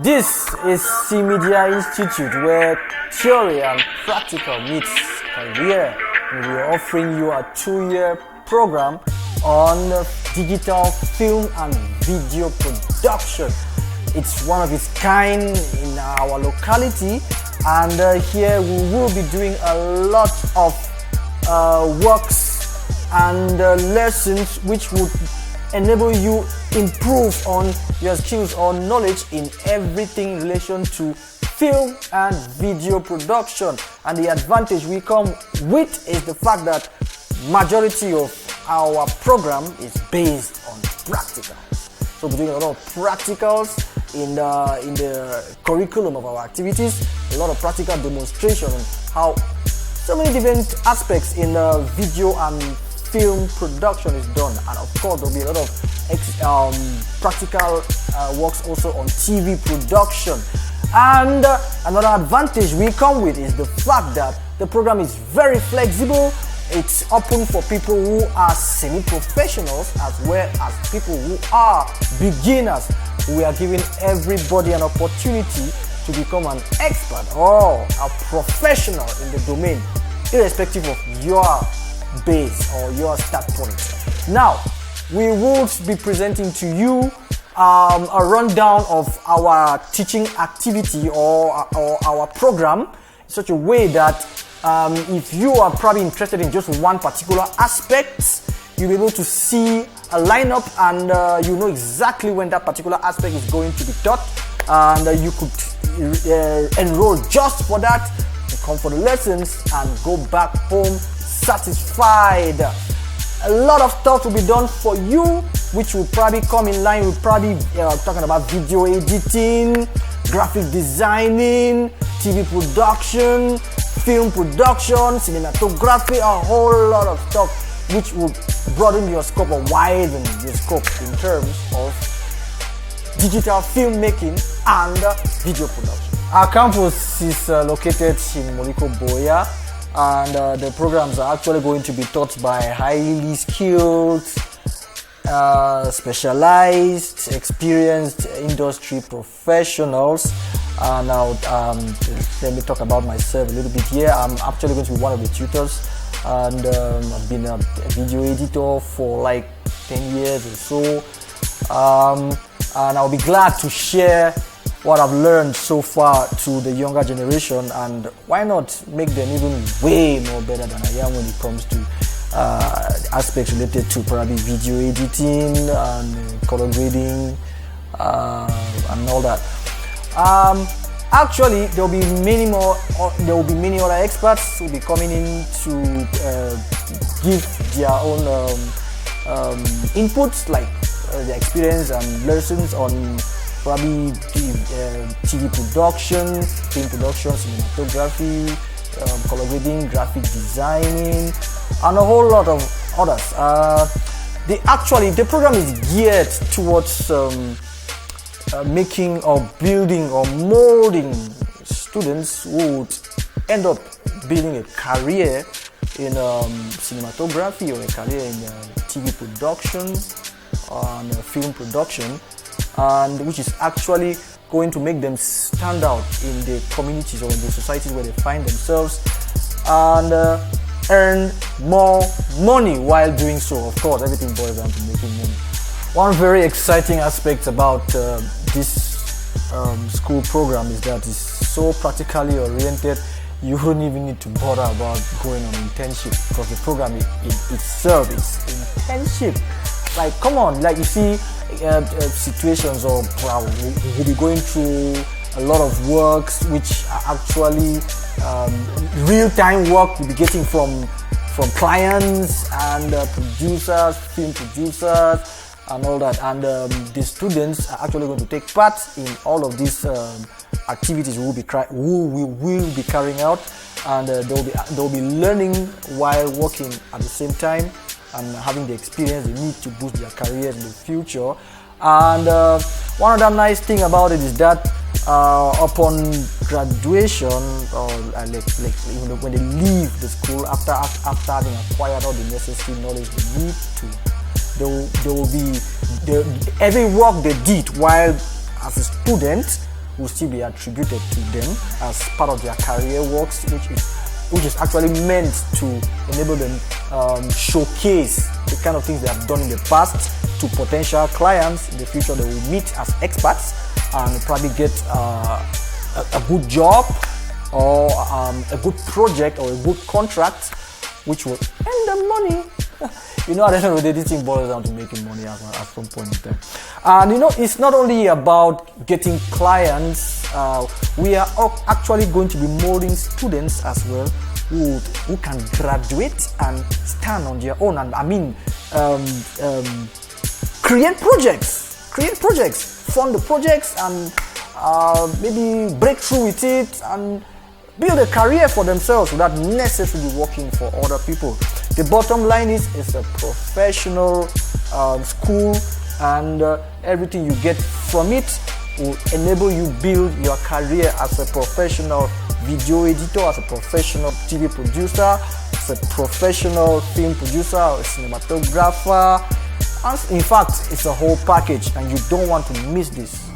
This is Chillen Media Institute, where theory and practical meets career. And we are offering you a 2-year program on digital film and video production. It's one of its kind in our locality, and here we will be doing a lot of works and lessons which would enable you improve on your skills or knowledge in everything in relation to film and video production. And the advantage we come with is the fact that majority of our program is based on practicals. So we're doing a lot of practicals in the curriculum of our activities, a lot of practical demonstration on how so many different aspects in video and film production is done. And of course there'll be a lot of practical works also on TV production. And another advantage we come with is the fact that the program is very flexible. It's open for people who are semi-professionals as well as people who are beginners. We are giving everybody an opportunity to become an expert or a professional in the domain, irrespective of your base or your start point. Now, we will be presenting to you a rundown of our teaching activity or our program in such a way that if you are probably interested in just one particular aspect, you'll be able to see a lineup and you know exactly when that particular aspect is going to be taught, and you could enroll just for that, come for the lessons and go back home satisfied. A lot of stuff will be done for you, which will probably come in line with probably talking about video editing, graphic designing, TV production, film production, cinematography, a whole lot of stuff which will broaden your scope or widen your scope in terms of digital filmmaking and video production. Our campus is located in Moliko Boya, and the programs are actually going to be taught by highly skilled, specialized, experienced industry professionals. Now, let me talk about myself a little bit here. I'm actually going to be one of the tutors, and I've been a video editor for like 10 years or so, and I'll be glad to share what I've learned so far to the younger generation, and why not make them even way more better than I am when it comes to aspects related to probably video editing and color grading and all that. Actually, there will be many other experts who will be coming in to give their own inputs, like their experience and lessons on probably TV production, film production, cinematography, color grading, graphic designing, and a whole lot of others. The program is geared towards making or building or molding students who would end up building a career in cinematography or a career in TV production and film production, and which is actually going to make them stand out in the communities or in the societies where they find themselves, and earn more money while doing so. Of course, everything boils down to making money. One very exciting aspect about this school program is that it's so practically oriented. You wouldn't even need to bother about going on internship, because the program itself is internship. Like, come on, like you see situations or we'll be going through a lot of works which are actually real-time work we'll be getting from clients and producers, film producers, and all that, and the students are actually going to take part in all of these activities we will be carrying out, and they'll be learning while working at the same time and having the experience they need to boost their careers in the future. And one other nice thing about it is that upon graduation, or like when they leave the school after having acquired all the necessary knowledge they need to, there will be every work they did while as a student will still be attributed to them as part of their career works, which is actually meant to enable them showcase the kind of things they have done in the past to potential clients in the future. They will meet as experts and probably get a good job or a good project or a good contract, which will earn them money. You know, at the end of the day, this thing boils down to making money at some point in time. And you know, it's not only about getting clients. We are actually going to be molding students as well who can graduate and stand on their own. And I mean, create projects, fund the projects, and maybe break through with it and build a career for themselves without necessarily working for other people. The bottom line is it's a professional school, and everything you get from it will enable you build your career as a professional video editor, as a professional TV producer, as a professional film producer, or a cinematographer. And in fact, it's a whole package, and you don't want to miss this.